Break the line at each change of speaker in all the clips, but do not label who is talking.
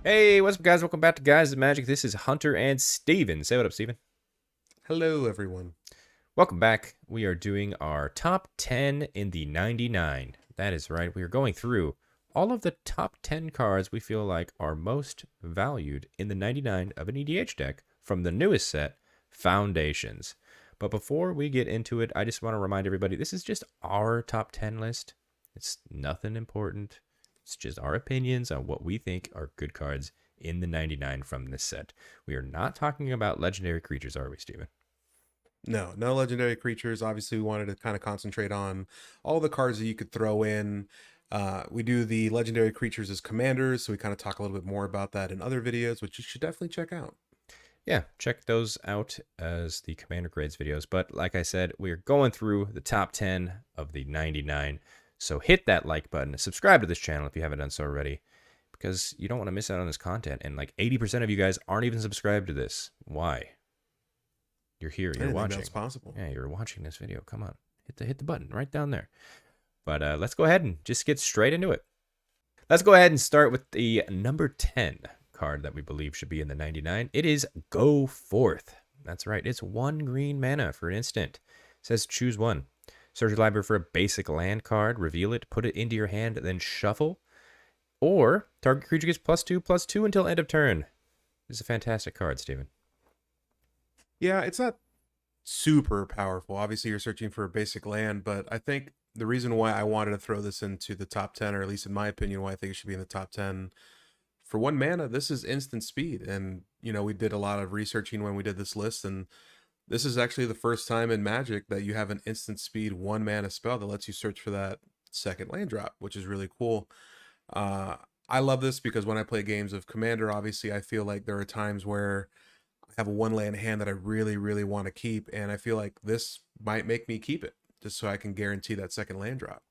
Hey, what's up, guys? Welcome back to Guys of Magic. This is Hunter and Steven. Say what up, Steven.
Hello, everyone.
Welcome back. We are doing our top 10 in the 99. That is right. We are going through all of the top 10 cards we feel like are most valued in the 99 of an EDH deck from the newest set, Foundations. But before we get into it, I just want to remind everybody this is just our top 10 list. It's nothing important. It's just our opinions on what we think are good cards in the 99 from this set. We are not talking about legendary creatures, are we, Steven?
No legendary creatures. Obviously, we wanted to kind of concentrate on all the cards that you could throw in. We do the legendary creatures as commanders, so we kind of talk a little bit more about that in other videos, which you should definitely check out.
Yeah, check those out as the Commander Grades videos. But like I said, we're going through the top 10 of the 99. So hit that like button, subscribe to this channel if you haven't done so already, because you don't want to miss out on this content. And like 80% of you guys aren't even subscribed to this. Why? You're here,
I
you're
didn't think that
watching.
was possible.
Yeah, you're watching this video. Come on, hit the button right down there. But let's go ahead and just get straight into it. Let's go ahead and start with the number 10 card that we believe should be in the 99. It is Go Forth. That's right. It's 1 green mana for an instant. It says choose one. Search your library for a basic land card, reveal it, put it into your hand, then shuffle. Or target creature gets +2/+2 until end of turn. This is a fantastic card, Steven.
Yeah, it's not super powerful. Obviously, you're searching for a basic land, but I think the reason why I wanted to throw this into the top 10, or at least in my opinion, why I think it should be in the top 10, for 1 mana, this is instant speed. And, we did a lot of researching when we did this list, and this is actually the first time in Magic that you have an instant speed 1 mana spell that lets you search for that second land drop, which is really cool. Uh, I love this because when I play games of Commander, obviously I feel like there are times where I have a 1 land hand that I really, really want to keep, and I feel like this might make me keep it just so I can guarantee that second land drop.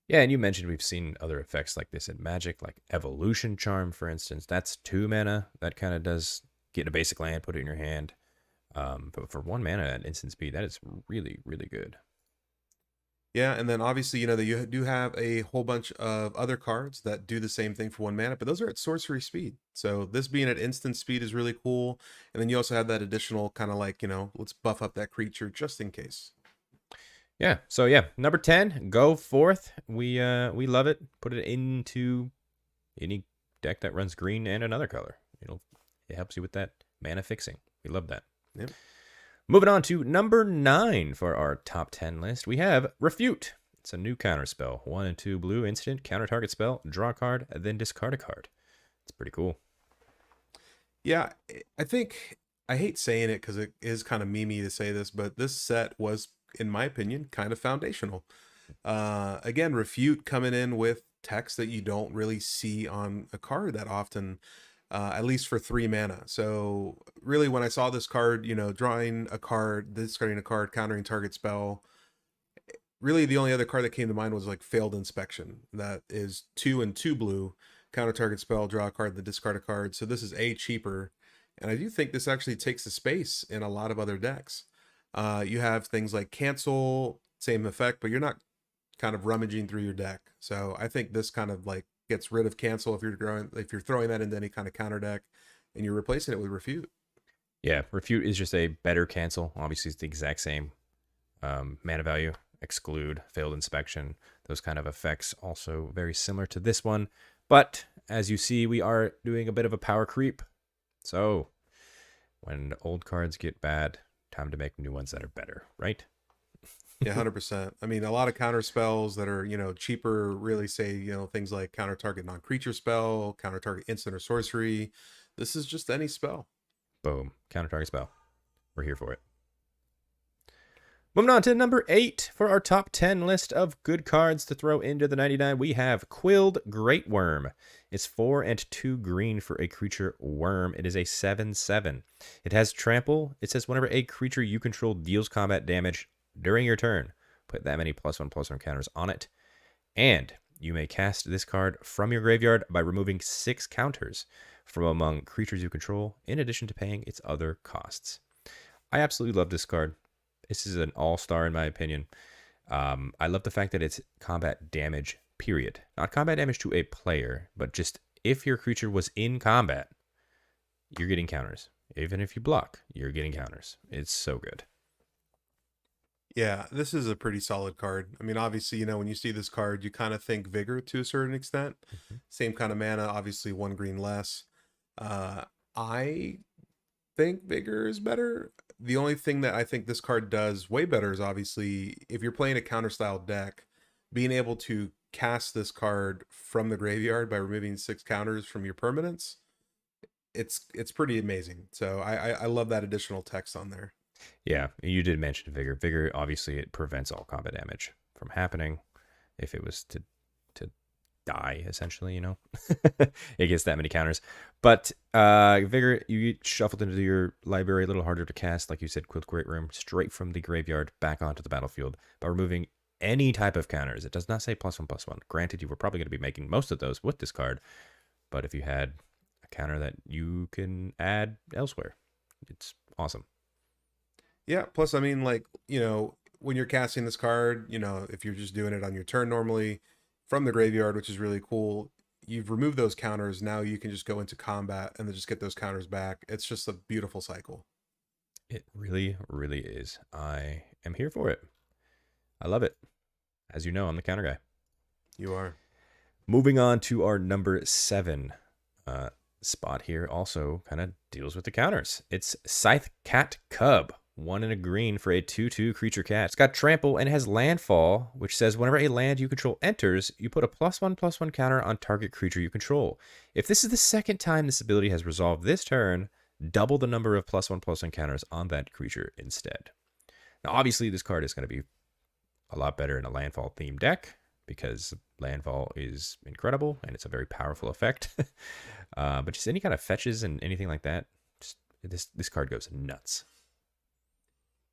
Yeah, and you mentioned we've seen other effects like this in Magic, like Evolution Charm, for instance. That's 2 mana. That kind of does get a basic land, put it in your hand. But for 1 mana at instant speed, that is really, really good.
Yeah, and then obviously, that you do have a whole bunch of other cards that do the same thing for 1 mana, but those are at sorcery speed. So this being at instant speed is really cool. And then you also have that additional kind of like, let's buff up that creature just in case.
Yeah. So yeah, number 10, Go Forth. We love it. Put it into any deck that runs green and another color. It helps you with that mana fixing. We love that.
Yep.
Moving on to number 9 for our top 10 list, we have Refute. It's a new counter spell. 1 and 2 blue instant, counter target spell, draw a card, then discard a card. It's pretty cool.
Yeah, I think I hate saying it because it is kind of memey to say this, but this set was, in my opinion, kind of foundational. Again, Refute coming in with text that you don't really see on a card that often, at least for 3 mana. So really, when I saw this card, drawing a card, discarding a card, countering target spell. Really, the only other card that came to mind was like Failed Inspection. That is 2 and 2 blue, counter target spell, draw a card, then discard a card. So this is cheaper, and I do think this actually takes the space in a lot of other decks. You have things like cancel, same effect, but you're not kind of rummaging through your deck. So I think this kind of like gets rid of cancel if you're throwing that into any kind of counter deck, and you're replacing it with Refute.
Yeah, Refute is just a better cancel. Obviously, it's the exact same mana value. Exclude, failed inspection, those kind of effects also very similar to this one. But as you see, we are doing a bit of a power creep. So when old cards get bad, time to make new ones that are better, right?
Yeah, 100%. I mean, a lot of counter spells that are, cheaper really say, things like counter target non-creature spell, counter target instant or sorcery. This is just any spell.
Boom. Counter target spell. We're here for it. Moving on to number 8 for our top 10 list of good cards to throw into the 99, we have Quilled Great Worm. It's 4 and 2 green for a creature worm. It is a 7/7. It has trample. It says whenever a creature you control deals combat damage during your turn, put that many +1/+1 counters on it. And you may cast this card from your graveyard by removing 6 counters from among creatures you control, in addition to paying its other costs. I absolutely love this card. This is an all-star in my opinion. I love the fact that it's combat damage, period. Not combat damage to a player, but just if your creature was in combat, you're getting counters. Even if you block, you're getting counters. It's so good.
Yeah, this is a pretty solid card. I mean, obviously, when you see this card, you kind of think Vigor to a certain extent.
Mhm.
Same kind of mana, obviously one green less. Uh, I think Vigor is better. The only thing that I think this card does way better is obviously if you're playing a counter style deck, being able to cast this card from the graveyard by removing 6 counters from your permanents. It's pretty amazing. So I love that additional text on there.
Yeah, you did mention Vigor. Vigor, obviously, it prevents all combat damage from happening if it was to die, essentially, it gets that many counters. But Vigor, you get shuffled into your library, a little harder to cast, like you said, Quilt Great Room, straight from the graveyard back onto the battlefield by removing any type of counters. It does not say +1/+1. Granted, you were probably going to be making most of those with this card, but if you had a counter that you can add elsewhere, it's awesome.
Yeah, plus I mean like, when you're casting this card, if you're just doing it on your turn normally from the graveyard, which is really cool, you've removed those counters. Now you can just go into combat and then just get those counters back. It's just a beautiful cycle.
It really, really is. I am here for it. I love it. As you know, I'm the counter guy.
You are.
Moving on to our number 7 spot here, also kind of deals with the counters. It's Scythe Cat Cub, 1 and a green for a 2/2 creature cat. It's got trample and has landfall, which says whenever a land you control enters, you put a +1/+1 counter on target creature you control. If this is the second time this ability has resolved this turn, double the number of +1/+1 counters on that creature instead. Now, obviously, this card is going to be a lot better in a landfall themed deck because landfall is incredible and it's a very powerful effect. But just any kind of fetches and anything like that, just, this card goes nuts.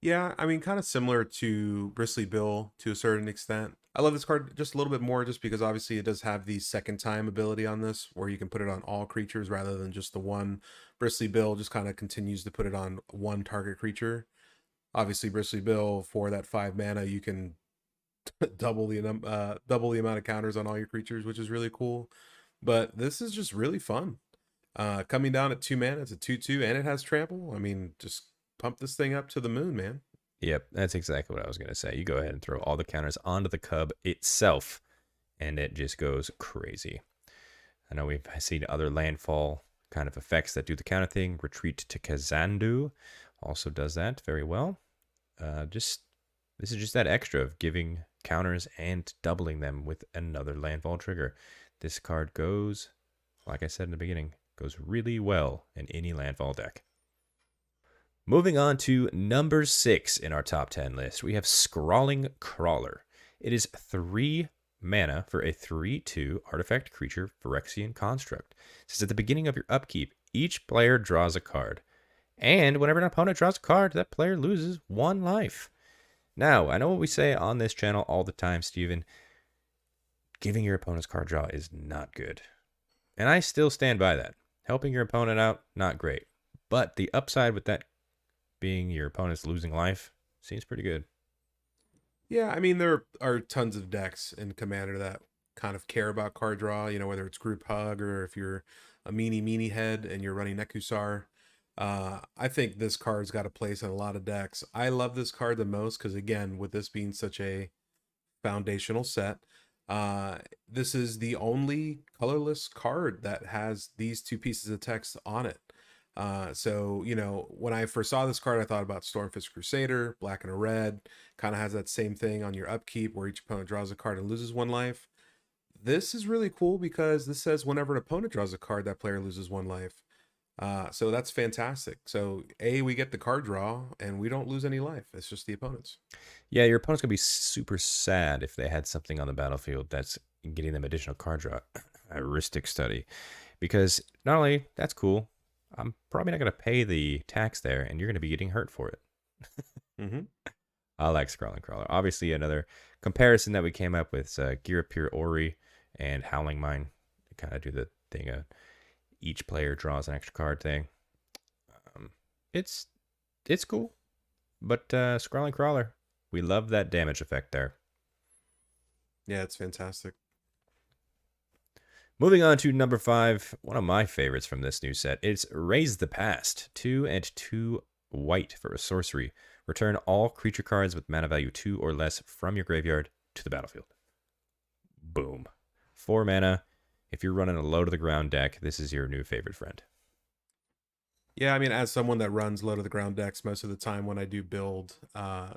Yeah, I mean, kind of similar to Bristly Bill to a certain extent. I love this card just a little bit more just because obviously it does have the second time ability on this where you can put it on all creatures rather than just the one. Bristly Bill just kind of continues to put it on one target creature. Obviously, Bristly Bill for that 5 mana, you can double the amount of counters on all your creatures, which is really cool. But this is just really fun. Coming down at 2 mana, it's a 2/2, and it has trample. I mean, just pump this thing up to the moon, man.
Yep, that's exactly what I was going to say. You go ahead and throw all the counters onto the cub itself, and it just goes crazy. I know we've seen other landfall kind of effects that do the counter thing. Retreat to Kazandu also does that very well. This is just that extra of giving counters and doubling them with another landfall trigger. This card goes, like I said in the beginning, goes really well in any landfall deck. Moving on to number 6 in our top 10 list, we have Scrawling Crawler. It is 3 mana for a 3/2 artifact creature Phyrexian Construct. It says at the beginning of your upkeep, each player draws a card. And whenever an opponent draws a card, that player loses 1 life. Now, I know what we say on this channel all the time, Steven. Giving your opponent's card draw is not good. And I still stand by that. Helping your opponent out, not great. But the upside with that being your opponent's losing life seems pretty good.
Yeah, I mean, there are tons of decks in Commander that kind of care about card draw, whether it's Group Hug or if you're a meanie head and you're running Nekusar. I think this card's got a place in a lot of decks. I love this card the most because, again, with this being such a foundational set, this is the only colorless card that has these 2 pieces of text on it. So, when I first saw this card, I thought about Stormfist Crusader, black and a red, kind of has that same thing on your upkeep where each opponent draws a card and loses 1 life. This is really cool because this says whenever an opponent draws a card, that player loses 1 life. So that's fantastic. So we get the card draw and we don't lose any life. It's just the opponents.
Yeah, your opponent's going to be super sad if they had something on the battlefield that's getting them additional card draw. Heuristic study. Because not only that's cool, I'm probably not going to pay the tax there, and you're going to be getting hurt for it.
Mm-hmm.
I like Scrawling Crawler. Obviously, another comparison that we came up with is Girapir Ori and Howling Mine. They kind of do the thing of each player draws an extra card thing. It's cool, but Scrawling Crawler, we love that damage effect there.
Yeah, it's fantastic.
Moving on to number 5, one of my favorites from this new set. It's Raise the Past. 2 and 2 white for a sorcery. Return all creature cards with mana value 2 or less from your graveyard to the battlefield. Boom. 4 mana. If you're running a low to the ground deck, this is your new favorite friend.
Yeah, I mean, as someone that runs low to the ground decks most of the time when I do build,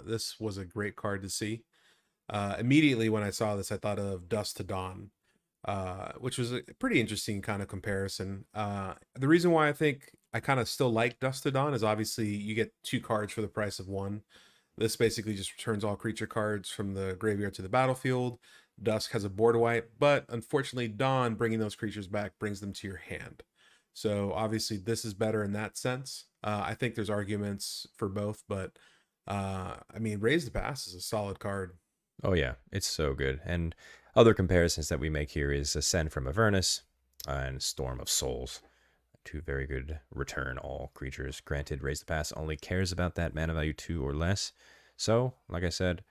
this was a great card to see. Immediately when I saw this, I thought of Dust to Dawn, which was a pretty interesting kind of comparison. The reason why I think I kind of still like Dust to Dawn is obviously you get 2 cards for the price of 1. This basically just returns all creature cards from the graveyard to the battlefield. Dusk has a board wipe, but unfortunately, Dawn bringing those creatures back brings them to your hand. So obviously, this is better in that sense. I think there's arguments for both, but I mean, Raise the Past is a solid card.
Oh yeah, it's so good. And other comparisons that we make here is Ascend from Avernus and Storm of Souls. 2 very good return all creatures. Granted, Raise the Past only cares about that mana value 2 or less. So, like I said,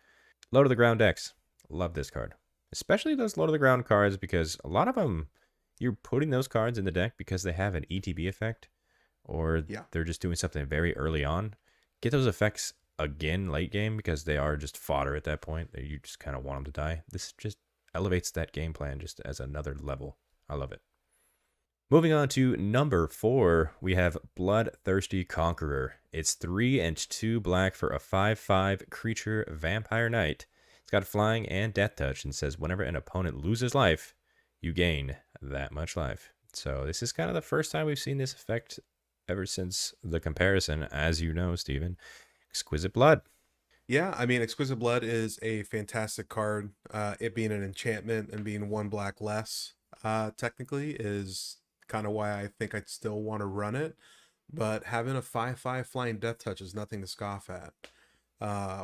low to the ground decks. Love this card. Especially those low to the ground cards because a lot of them, you're putting those cards in the deck because they have an ETB effect or
Yeah.
they're just doing something very early on. Get those effects again late game because they are just fodder at that point. You just kind of want them to die. This just elevates that game plan just as another level. I love it. Moving on to number 4, we have Bloodthirsty Conqueror. It's 3 and 2 black for a 5/5 creature vampire knight. It's got flying and death touch and says whenever an opponent loses life, you gain that much life. So this is kind of the first time we've seen this effect ever since the comparison, as you know, Steven. Exquisite Blood.
Yeah, I mean, Exquisite Blood is a fantastic card. It being an enchantment and being 1 black less, technically, is kind of why I think I'd still want to run it. But having a 5/5 flying death touch is nothing to scoff at.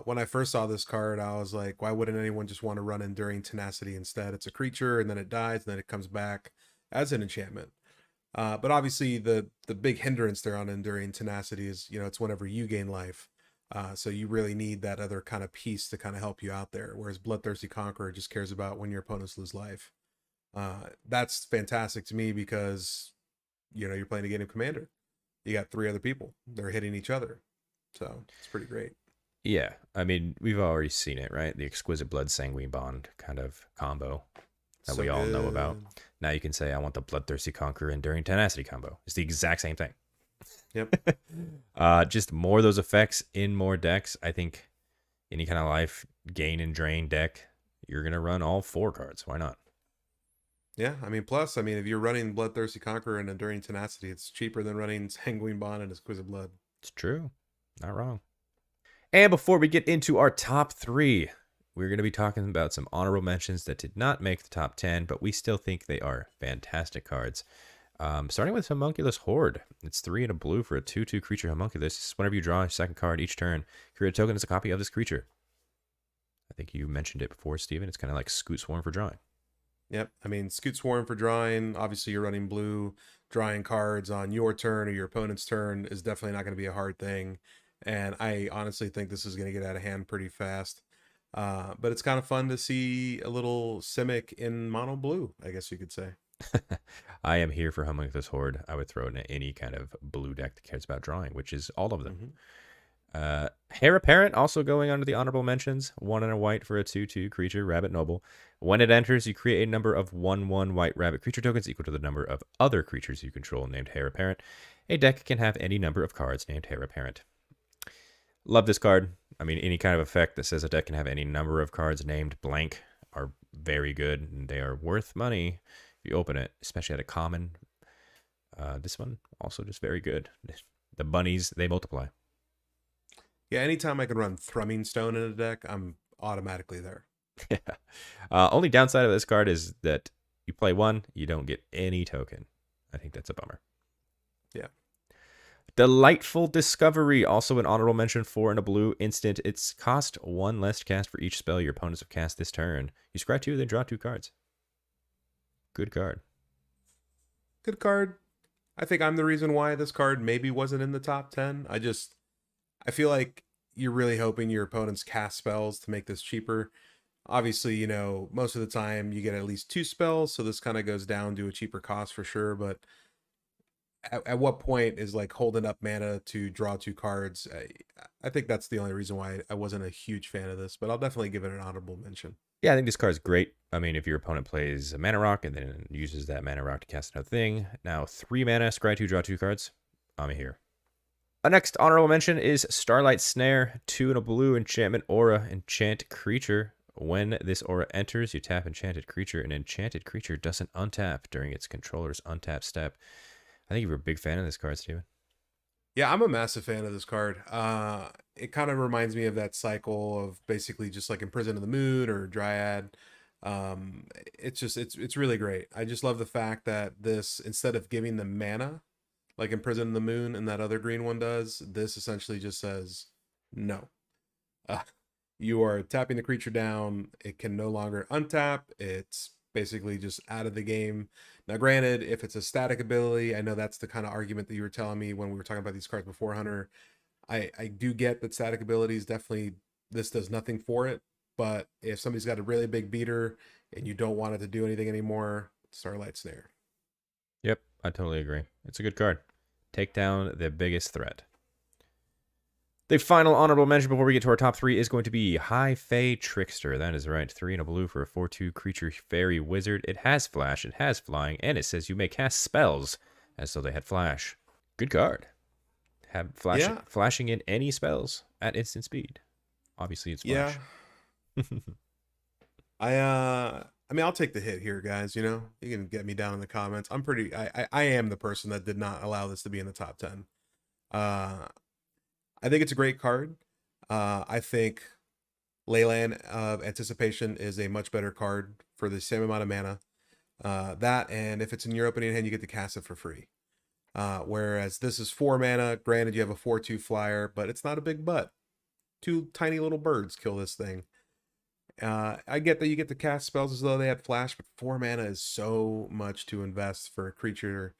When I first saw this card, I was like, why wouldn't anyone just want to run Enduring Tenacity instead? It's a creature, and then it dies, and then it comes back as an enchantment. But obviously, the big hindrance there on Enduring Tenacity is, it's whenever you gain life. So you really need that other kind of piece to kind of help you out there. Whereas Bloodthirsty Conqueror just cares about when your opponents lose life. That's fantastic to me because, you're playing a game of Commander. You got 3 other people. They're hitting each other. So it's pretty great.
Yeah, I mean, we've already seen it, right? The Exquisite Blood Sanguine Bond kind of combo that
So
we all know about.
good.
Now you can say, I want the Bloodthirsty Conqueror Enduring Tenacity combo. It's the exact same thing.
Yep.
Just more of those effects in more decks. I think any kind of life gain and drain deck, you're going to run all 4 cards. Why not?
Yeah, I mean, plus, if you're running Bloodthirsty Conqueror and Enduring Tenacity, it's cheaper than running Sanguine Bond and Exquisite Blood.
It's true. Not wrong. And before we get into our top 3, we're going to be talking about some honorable mentions that did not make the top 10, but we still think they are fantastic cards. Starting with Homunculus Horde. It's 3 and a blue for a 2/2 creature Homunculus. Whenever you draw a second card each turn, create a token as a copy of this creature. I think you mentioned it before, Steven. It's kind of like Scoot Swarm for drawing.
Yep. I mean, Scoot Swarm for drawing. Obviously, you're running blue. Drawing cards on your turn or your opponent's turn is definitely not going to be a hard thing. And I honestly think this is going to get out of hand pretty fast. But it's kind of fun to see a little Simic in mono blue, I guess you could say.
I am here for Homunculus Horde. I would throw it in any kind of blue deck that cares about drawing, which is all of them. Heir Apparent also going under the honorable mentions. 1 and a white for a 2/2 creature, Rabbit Noble. When it enters, you create a number of 1/1 white rabbit creature tokens equal to the number of other creatures you control named Heir Apparent. A deck can have any number of cards named Heir Apparent. Love this card. I mean, any kind of effect that says a deck can have any number of cards named blank are very good, and they are worth money if you open it, especially at a common. This one also just very good. The bunnies, they multiply.
Yeah, anytime I can run Thrumming Stone in a deck, I'm automatically there.
Yeah. Only downside of this card is that you play 1, you don't get any token. I think that's a bummer.
Yeah.
Delightful Discovery, also an honorable mention, 4 and a blue instant. It's cost 1 less to cast for each spell your opponents have cast this turn. You scry 2, then draw 2 cards. Good card.
Good card. I think I'm the reason why this card maybe wasn't in the top 10. I feel like you're really hoping your opponents cast spells to make this cheaper. Obviously, most of the time you get at least two spells, so this kind of goes down to a cheaper cost for sure. But at what point is like holding up mana to draw two cards? I think that's the only reason why I wasn't a huge fan of this, but I'll definitely give it an honorable mention.
Yeah, I think this card is great. I mean, if your opponent plays a mana rock and then uses that mana rock to cast another thing, now 3 mana, scry 2, draw 2 cards. I'm here. Our next honorable mention is Starlight Snare, 2 and a blue enchantment aura, enchant creature. When this aura enters, you tap enchanted creature. An enchanted creature doesn't untap during its controller's untap step. I think you're a big fan of this card, Steven.
Yeah, I'm a massive fan of this card. It kind of reminds me of that cycle of basically just like Imprison of the Moon or Dryad. It's really great. I just love the fact that this, instead of giving them mana like Imprison of the Moon and that other green one does, this essentially just says no. Uh, you are tapping the creature down. It can no longer untap. It's basically just out of the game. Now, granted, if it's a static ability, I know that's the kind of argument that you were telling me when we were talking about these cards before, Hunter. I do get that static abilities definitely, this does nothing for it. But if somebody's got a really big beater and you don't want it to do anything anymore, Starlight Snare.
Yep, I totally agree. It's a good card. Take down the biggest threat. The final honorable mention before we get to our top 3 is going to be High Fae Trickster. That is right. 3 and a blue for a 4/2 creature fairy wizard. It has flash, it has flying, and it says you may cast spells as though they had flash. Good card. Have flashing in any spells at instant speed. Obviously, it's flash.
Yeah. I mean, I'll take the hit here, guys. You can get me down in the comments. I am the person that did not allow this to be in the top 10. I think it's a great card. I think Leyland of Anticipation is a much better card for the same amount of mana. That, and if it's in your opening hand, you get to cast it for free. Whereas this is 4 mana. Granted, you have a 4/2 flyer, but it's not a big butt. 2 tiny little birds kill this thing. I get that you get to cast spells as though they had flash, but 4 mana is so much to invest for a creature.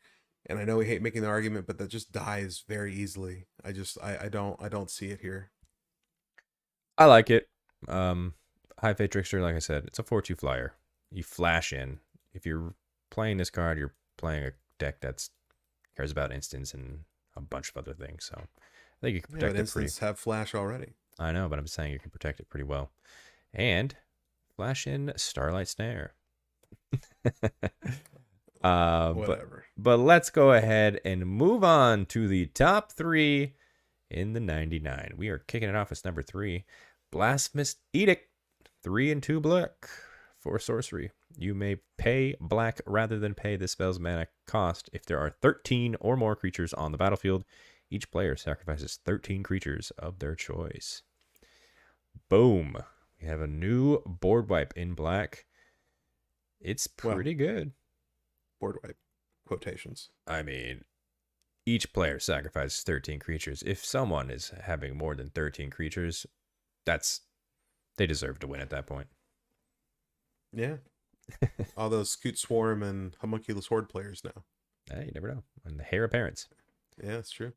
And I know we hate making the argument, but that just dies very easily. I don't see it here.
I like it. High Fae Trickster, like I said, it's a 4/2 flyer. You flash in. If you're playing this card, you're playing a deck that's cares about instants and a bunch of other things. So I think you can protect
but instants have flash already.
I know, but I'm saying you can protect it pretty well. And flash in Starlight Snare.
Whatever.
But let's go ahead and move on to the top 3 in the 99. We are kicking it off with number 3, Blasphemous Edict, 3 and 2 black for sorcery. You may pay black rather than pay the spell's mana cost if there are 13 or more creatures on the battlefield. Each player sacrifices 13 creatures of their choice. Boom. We have a new board wipe in black. It's pretty good.
Board wipe quotations.
I mean, each player sacrifices 13 creatures. If someone is having more than 13 creatures, they deserve to win at that point.
Yeah. All those Scoot Swarm and Homunculus Horde players now.
You never know. And the Hair of Parents.
Yeah, that's true.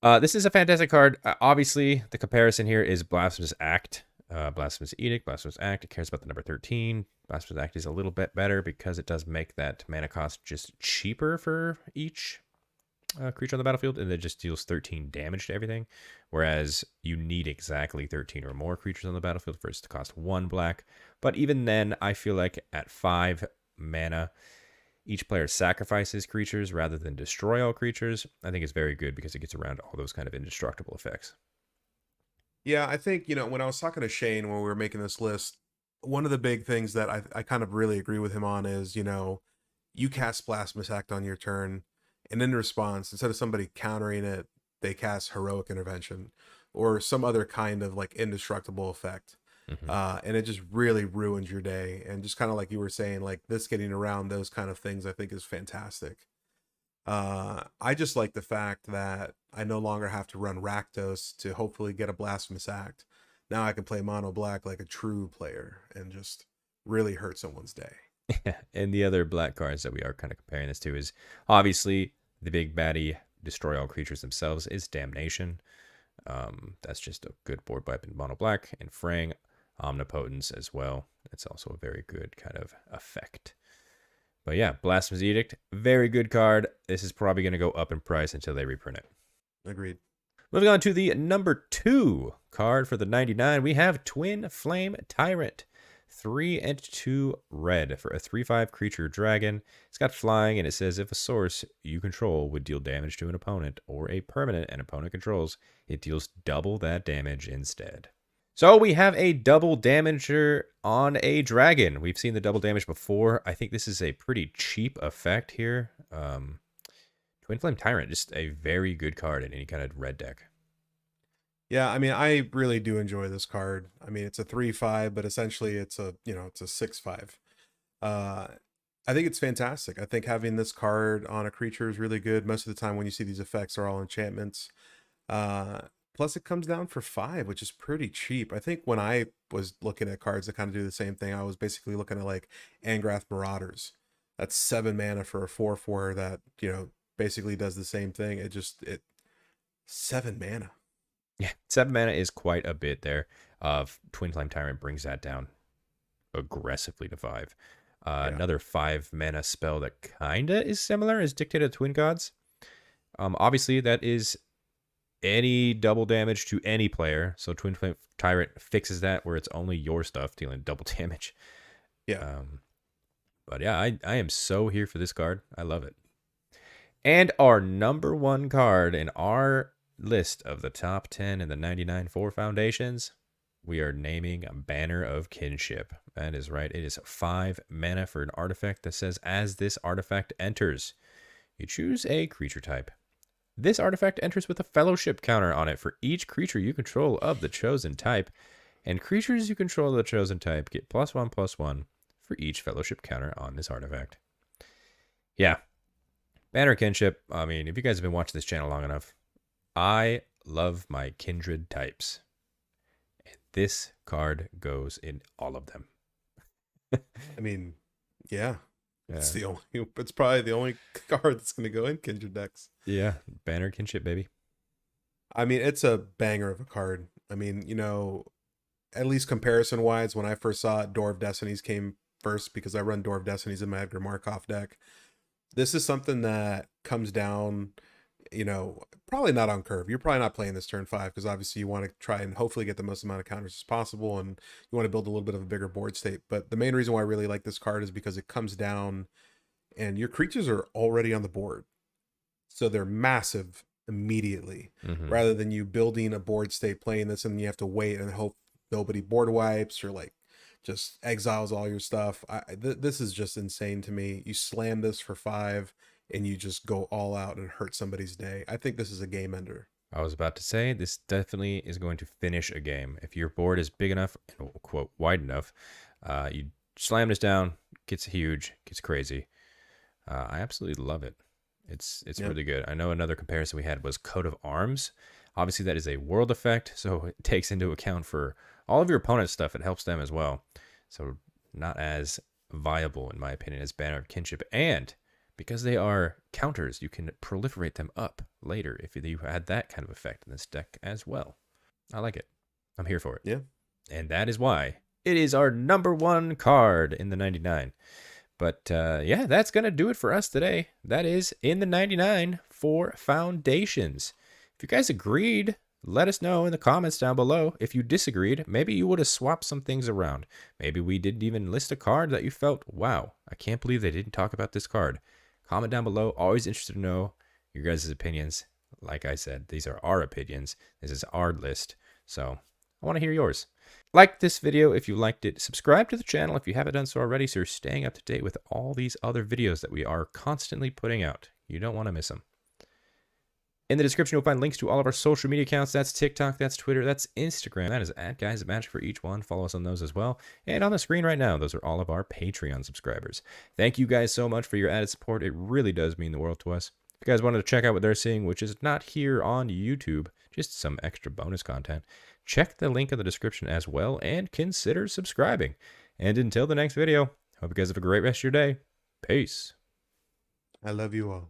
This is a fantastic card. Obviously, the comparison here is Blasphemous Act. Blasphemous Edict, Blasphemous Act. It cares about the number 13. Blasphemous Act is a little bit better because it does make that mana cost just cheaper for each creature on the battlefield, and it just deals 13 damage to everything. Whereas you need exactly 13 or more creatures on the battlefield for it to cost 1 black. But even then, I feel like at 5 mana, each player sacrifices creatures rather than destroy all creatures. I think it's very good because it gets around all those kind of indestructible effects.
Yeah, I think, when I was talking to Shane when we were making this list, one of the big things that I kind of really agree with him on is, you cast Blasphemous Act on your turn, and in response, instead of somebody countering it, they cast Heroic Intervention or some other kind of like indestructible effect. And it just really ruins your day. And just kind of like you were saying, like this getting around those kind of things, I think is fantastic. I just like the fact that I no longer have to run Rakdos to hopefully get a Blasphemous Act. Now I can play mono black like a true player and just really hurt someone's day.
Yeah, and the other black cards that we are kind of comparing this to is obviously the big baddie destroy all creatures themselves is Damnation. That's just a good board wipe in mono black. And Fraying Omnipotence as well. It's also a very good kind of effect. But yeah, Blasphemous Edict, very good card. This is probably going to go up in price until they reprint it.
Agreed.
Moving on to the number 2 card for the 99, we have Twin Flame Tyrant. 3 and 2 red for a 3/5 creature dragon. It's got flying, and it says if a source you control would deal damage to an opponent or a permanent an opponent controls, it deals double that damage instead. So we have a double damager on a dragon. We've seen the double damage before. I think this is a pretty cheap effect here. Twin Flame Tyrant, just a very good card in any kind of red deck.
Yeah, I mean, I really do enjoy this card. I mean, it's a 3/5, but essentially it's a, it's a 6/5. I think it's fantastic. I think having this card on a creature is really good. Most of the time when you see these effects are all enchantments. Plus it comes down for 5, which is pretty cheap. I think when I was looking at cards that kind of do the same thing, I was basically looking at like Angrath Marauders. That's 7 mana for a 4/4 that, basically does the same thing. It 7 mana.
Yeah, 7 mana is quite a bit there. Twin Flame Tyrant brings that down aggressively to 5.
Yeah.
Another 5 mana spell that kinda is similar is Dictator of Twin Gods. Obviously that is any double damage to any player. So Twin Flame Tyrant fixes that where it's only your stuff dealing double damage.
Yeah.
But yeah, I am so here for this card. I love it. And our number 1 card in our list of the top 10 in the 99 for Foundations, we are naming a Banner of Kinship. That is right. It is 5 mana for an artifact that says, as this artifact enters, you choose a creature type. This artifact enters with a fellowship counter on it for each creature you control of the chosen type, and creatures you control of the chosen type get +1/+1 for each fellowship counter on this artifact. Yeah. Banner of Kinship, I mean, if you guys have been watching this channel long enough, I love my kindred types. And this card goes in all of them.
I mean, yeah. It's probably the only card that's going to go in kindred decks.
Yeah, Banner of Kinship, baby.
I mean, it's a banger of a card. I mean, at least comparison-wise, when I first saw it, Door of Destinies came first because I run Door of Destinies in my Edgar Markov deck. This is something that comes down, probably not on curve. You're probably not playing this turn 5 because obviously you want to try and hopefully get the most amount of counters as possible, and you want to build a little bit of a bigger board state. But the main reason why I really like this card is because it comes down and your creatures are already on the board. So they're massive immediately, rather than you building a board state, playing this, and you have to wait and hope nobody board wipes or like just exiles all your stuff. This is just insane to me. You slam this for 5 and you just go all out and hurt somebody's day. I think this is a game ender.
I was about to say, this definitely is going to finish a game. If your board is big enough and, quote, wide enough, you slam this down, gets huge, gets crazy. I absolutely love it. It's really good. I know another comparison we had was Coat of Arms. Obviously, that is a world effect, so it takes into account for all of your opponent's stuff. It helps them as well. So not as viable, in my opinion, as Banner of Kinship. And because they are counters, you can proliferate them up later if you had that kind of effect in this deck as well. I like it. I'm here for it.
Yeah.
And that is why it is our number 1 card in the 99. But yeah, that's going to do it for us today. That is in the 99 for Foundations. If you guys agreed, let us know in the comments down below. If you disagreed, maybe you would have swapped some things around. Maybe we didn't even list a card that you felt, wow, I can't believe they didn't talk about this card. Comment down below. Always interested to know your guys' opinions. Like I said, these are our opinions. This is our list. So I want to hear yours. Like this video if you liked it. Subscribe to the channel if you haven't done so already, so you're staying up to date with all these other videos that we are constantly putting out. You don't want to miss them. In the description, you'll find links to all of our social media accounts. That's TikTok, that's Twitter, that's Instagram. That is @GuysAtMagic for each one. Follow us on those as well. And on the screen right now, those are all of our Patreon subscribers. Thank you guys so much for your added support. It really does mean the world to us. If you guys wanted to check out what they're seeing, which is not here on YouTube, just some extra bonus content, check the link in the description as well and consider subscribing. And until the next video, hope you guys have a great rest of your day. Peace.
I love you all.